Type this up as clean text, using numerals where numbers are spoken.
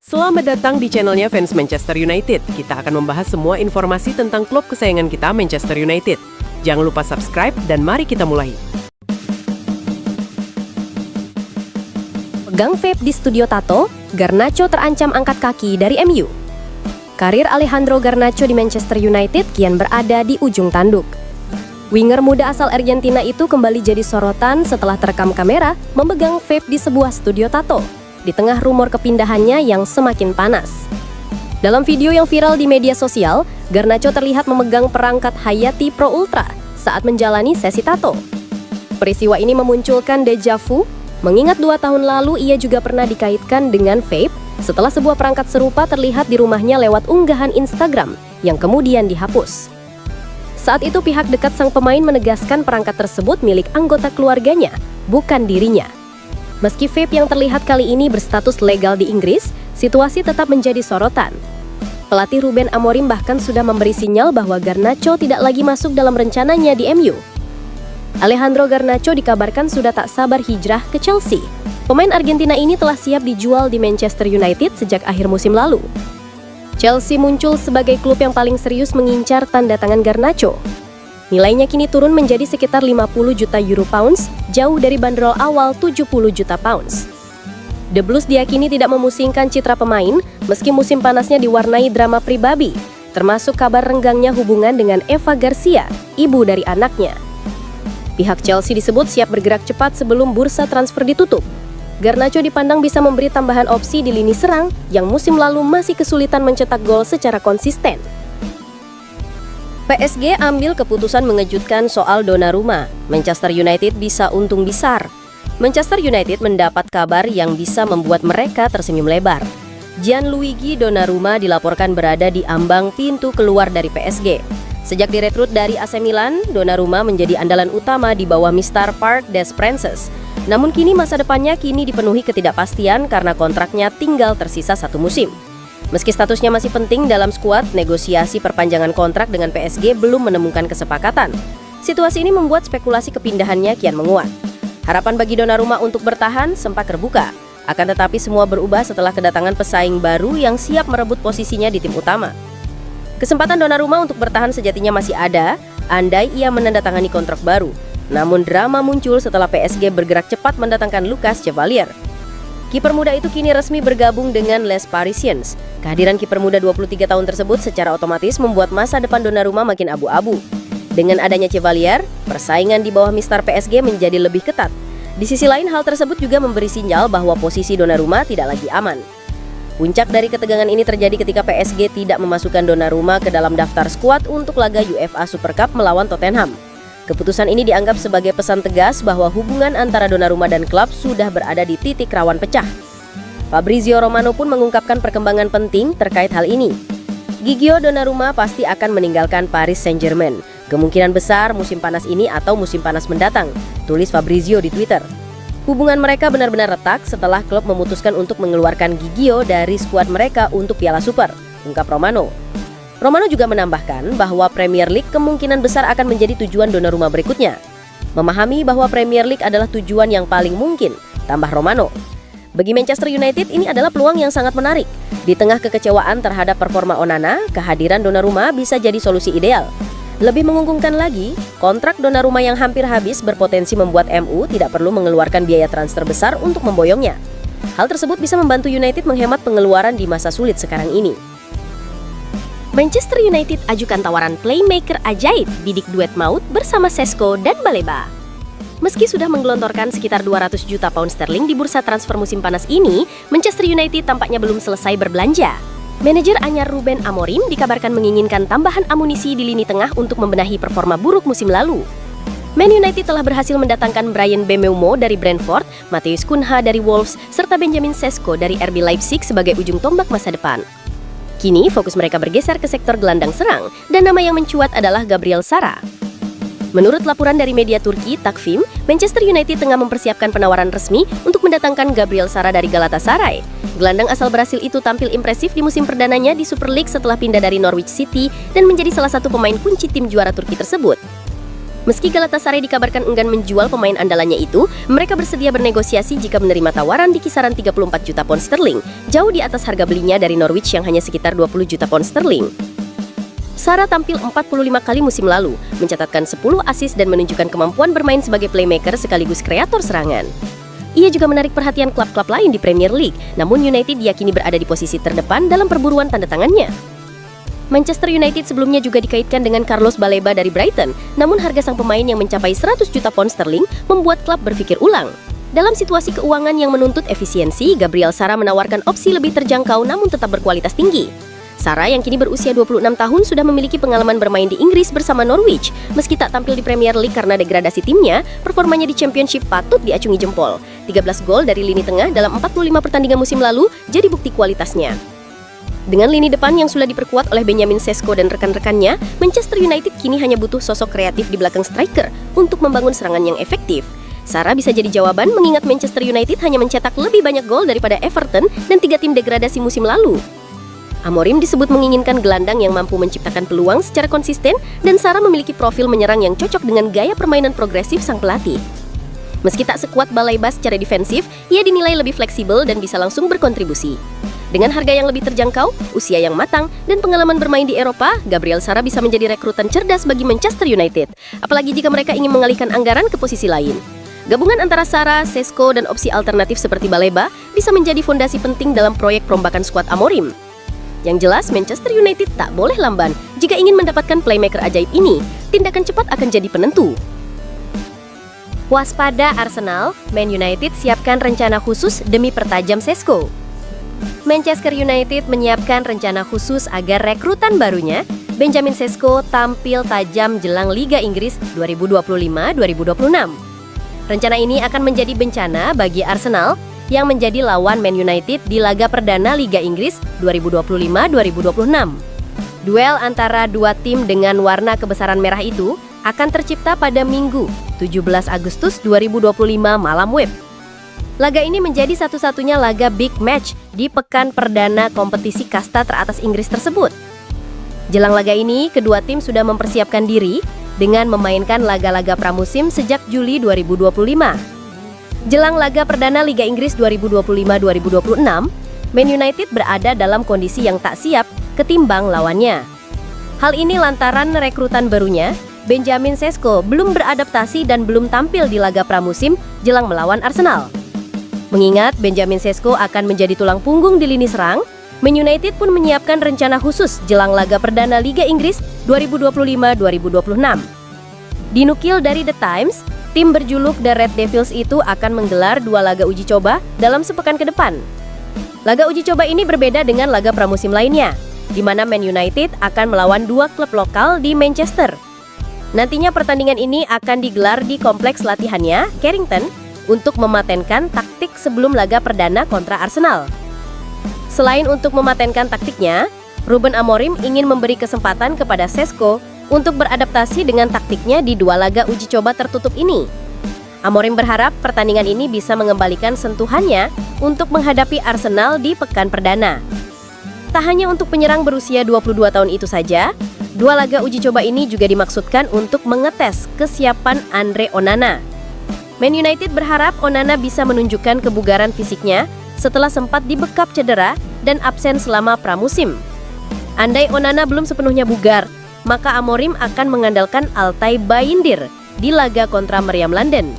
Selamat datang di channelnya Fans Manchester United. Kita akan membahas semua informasi tentang klub kesayangan kita, Manchester United. Jangan lupa subscribe dan mari kita mulai. Pegang vape di studio tato, Garnacho terancam angkat kaki dari MU. Karir Alejandro Garnacho di Manchester United kian berada di ujung tanduk. Winger muda asal Argentina itu kembali jadi sorotan setelah terekam kamera memegang vape di sebuah studio tato, di tengah rumor kepindahannya yang semakin panas. Dalam video yang viral di media sosial, Garnacho terlihat memegang perangkat Hayati Pro Ultra saat menjalani sesi tato. Peristiwa ini memunculkan deja vu, mengingat 2 tahun lalu ia juga pernah dikaitkan dengan vape setelah sebuah perangkat serupa terlihat di rumahnya lewat unggahan Instagram yang kemudian dihapus. Saat itu pihak dekat sang pemain menegaskan perangkat tersebut milik anggota keluarganya, bukan dirinya. Meski vape yang terlihat kali ini berstatus legal di Inggris, situasi tetap menjadi sorotan. Pelatih Ruben Amorim bahkan sudah memberi sinyal bahwa Garnacho tidak lagi masuk dalam rencananya di MU. Alejandro Garnacho dikabarkan sudah tak sabar hijrah ke Chelsea. Pemain Argentina ini telah siap dijual di Manchester United sejak akhir musim lalu. Chelsea muncul sebagai klub yang paling serius mengincar tanda tangan Garnacho. Nilainya kini turun menjadi sekitar 50 juta euro pounds, jauh dari bandrol awal 70 juta pounds. The Blues diyakini tidak memusingkan citra pemain, meski musim panasnya diwarnai drama pribadi, termasuk kabar renggangnya hubungan dengan Eva Garcia, ibu dari anaknya. Pihak Chelsea disebut siap bergerak cepat sebelum bursa transfer ditutup. Garnacho dipandang bisa memberi tambahan opsi di lini serang yang musim lalu masih kesulitan mencetak gol secara konsisten. PSG ambil keputusan mengejutkan soal Donnarumma. Manchester United bisa untung besar. Manchester United mendapat kabar yang bisa membuat mereka tersenyum lebar. Gianluigi Donnarumma dilaporkan berada di ambang pintu keluar dari PSG. Sejak direkrut dari AC Milan, Donnarumma menjadi andalan utama di bawah Mr. Parc des Princes. Namun kini masa depannya dipenuhi ketidakpastian karena kontraknya tinggal tersisa 1 musim. Meski statusnya masih penting dalam skuad, negosiasi perpanjangan kontrak dengan PSG belum menemukan kesepakatan. Situasi ini membuat spekulasi kepindahannya kian menguat. Harapan bagi Donnarumma untuk bertahan sempat terbuka. Akan tetapi semua berubah setelah kedatangan pesaing baru yang siap merebut posisinya di tim utama. Kesempatan Donnarumma untuk bertahan sejatinya masih ada, andai ia menandatangani kontrak baru. Namun drama muncul setelah PSG bergerak cepat mendatangkan Lucas Chevalier. Kiper muda itu kini resmi bergabung dengan Les Parisiens. Kehadiran kiper muda 23 tahun tersebut secara otomatis membuat masa depan Donnarumma makin abu-abu. Dengan adanya Chevalier, persaingan di bawah Mister PSG menjadi lebih ketat. Di sisi lain, hal tersebut juga memberi sinyal bahwa posisi Donnarumma tidak lagi aman. Puncak dari ketegangan ini terjadi ketika PSG tidak memasukkan Donnarumma ke dalam daftar skuad untuk laga UEFA Super Cup melawan Tottenham. Keputusan ini dianggap sebagai pesan tegas bahwa hubungan antara Donnarumma dan klub sudah berada di titik rawan pecah. Fabrizio Romano pun mengungkapkan perkembangan penting terkait hal ini. Gigio Donnarumma pasti akan meninggalkan Paris Saint-Germain. Kemungkinan besar musim panas ini atau musim panas mendatang, tulis Fabrizio di Twitter. Hubungan mereka benar-benar retak setelah klub memutuskan untuk mengeluarkan Gigio dari skuad mereka untuk Piala Super, ungkap Romano. Romano juga menambahkan bahwa Premier League kemungkinan besar akan menjadi tujuan Donnarumma berikutnya. Memahami bahwa Premier League adalah tujuan yang paling mungkin, tambah Romano. Bagi Manchester United ini adalah peluang yang sangat menarik. Di tengah kekecewaan terhadap performa Onana, kehadiran Donnarumma bisa jadi solusi ideal. Lebih menguntungkan lagi, kontrak Donnarumma yang hampir habis berpotensi membuat MU tidak perlu mengeluarkan biaya transfer besar untuk memboyongnya. Hal tersebut bisa membantu United menghemat pengeluaran di masa sulit sekarang ini. Manchester United ajukan tawaran playmaker ajaib bidik duet maut bersama Sesko dan Baleba. Meski sudah menggelontorkan sekitar 200 juta pound sterling di bursa transfer musim panas ini, Manchester United tampaknya belum selesai berbelanja. Manajer anyar Ruben Amorim dikabarkan menginginkan tambahan amunisi di lini tengah untuk membenahi performa buruk musim lalu. Man United telah berhasil mendatangkan Bryan Mbeumo dari Brentford, Matheus Cunha dari Wolves, serta Benjamin Sesko dari RB Leipzig sebagai ujung tombak masa depan. Kini fokus mereka bergeser ke sektor gelandang serang dan nama yang mencuat adalah Gabriel Sara. Menurut laporan dari media Turki, Takvim, Manchester United tengah mempersiapkan penawaran resmi untuk mendatangkan Gabriel Sara dari Galatasaray. Gelandang asal Brasil itu tampil impresif di musim perdananya di Super League setelah pindah dari Norwich City dan menjadi salah satu pemain kunci tim juara Turki tersebut. Meski Galatasaray dikabarkan enggan menjual pemain andalannya itu, mereka bersedia bernegosiasi jika menerima tawaran di kisaran 34 juta pound sterling, jauh di atas harga belinya dari Norwich yang hanya sekitar 20 juta pound sterling. Sara tampil 45 kali musim lalu, mencatatkan 10 assist dan menunjukkan kemampuan bermain sebagai playmaker sekaligus kreator serangan. Ia juga menarik perhatian klub-klub lain di Premier League, namun United diyakini berada di posisi terdepan dalam perburuan tanda tangannya. Manchester United sebelumnya juga dikaitkan dengan Carlos Baleba dari Brighton, namun harga sang pemain yang mencapai 100 juta pound sterling membuat klub berpikir ulang. Dalam situasi keuangan yang menuntut efisiensi, Gabriel Sara menawarkan opsi lebih terjangkau namun tetap berkualitas tinggi. Sara yang kini berusia 26 tahun sudah memiliki pengalaman bermain di Inggris bersama Norwich. Meski tak tampil di Premier League karena degradasi timnya, performanya di Championship patut diacungi jempol. 13 gol dari lini tengah dalam 45 pertandingan musim lalu jadi bukti kualitasnya. Dengan lini depan yang sudah diperkuat oleh Benjamin Sesko dan rekan-rekannya, Manchester United kini hanya butuh sosok kreatif di belakang striker untuk membangun serangan yang efektif. Sara bisa jadi jawaban mengingat Manchester United hanya mencetak lebih banyak gol daripada Everton dan 3 tim degradasi musim lalu. Amorim disebut menginginkan gelandang yang mampu menciptakan peluang secara konsisten dan Sara memiliki profil menyerang yang cocok dengan gaya permainan progresif sang pelatih. Meski tak sekuat Baleba secara defensif, ia dinilai lebih fleksibel dan bisa langsung berkontribusi. Dengan harga yang lebih terjangkau, usia yang matang, dan pengalaman bermain di Eropa, Gabriel Sara bisa menjadi rekrutan cerdas bagi Manchester United, apalagi jika mereka ingin mengalihkan anggaran ke posisi lain. Gabungan antara Sara, Sesko, dan opsi alternatif seperti Baleba bisa menjadi fondasi penting dalam proyek perombakan skuad Amorim. Yang jelas, Manchester United tak boleh lamban. Jika ingin mendapatkan playmaker ajaib ini, tindakan cepat akan jadi penentu. Waspada Arsenal, Man United siapkan rencana khusus demi pertajam Sesko. Manchester United menyiapkan rencana khusus agar rekrutan barunya, Benjamin Sesko, tampil tajam jelang Liga Inggris 2025-2026. Rencana ini akan menjadi bencana bagi Arsenal yang menjadi lawan Man United di laga perdana Liga Inggris 2025-2026. Duel antara dua tim dengan warna kebesaran merah itu akan tercipta pada Minggu, 17 Agustus 2025 malam WIB. Laga ini menjadi satu-satunya laga big match di pekan perdana kompetisi kasta teratas Inggris tersebut. Jelang laga ini, kedua tim sudah mempersiapkan diri dengan memainkan laga-laga pramusim sejak Juli 2025. Jelang laga perdana Liga Inggris 2025-2026, Man United berada dalam kondisi yang tak siap ketimbang lawannya. Hal ini lantaran rekrutan barunya, Benjamin Sesko, belum beradaptasi dan belum tampil di laga pramusim jelang melawan Arsenal. Mengingat Benjamin Sesko akan menjadi tulang punggung di lini serang, Man United pun menyiapkan rencana khusus jelang laga perdana Liga Inggris 2025-2026. Dinukil dari The Times, tim berjuluk The Red Devils itu akan menggelar 2 laga uji coba dalam sepekan ke depan. Laga uji coba ini berbeda dengan laga pramusim lainnya, di mana Man United akan melawan 2 klub lokal di Manchester. Nantinya pertandingan ini akan digelar di kompleks latihannya, Carrington, untuk mematenkan taktik sebelum laga perdana kontra Arsenal. Selain untuk mematenkan taktiknya, Ruben Amorim ingin memberi kesempatan kepada Sesko untuk beradaptasi dengan taktiknya di 2 laga uji coba tertutup ini. Amorim berharap pertandingan ini bisa mengembalikan sentuhannya untuk menghadapi Arsenal di pekan perdana. Tak hanya untuk penyerang berusia 22 tahun itu saja, 2 laga uji coba ini juga dimaksudkan untuk mengetes kesiapan Andre Onana. Man United berharap Onana bisa menunjukkan kebugaran fisiknya setelah sempat dibekap cedera dan absen selama pramusim. Andai Onana belum sepenuhnya bugar, maka Amorim akan mengandalkan Altay Bayindir di laga kontra Meriam London.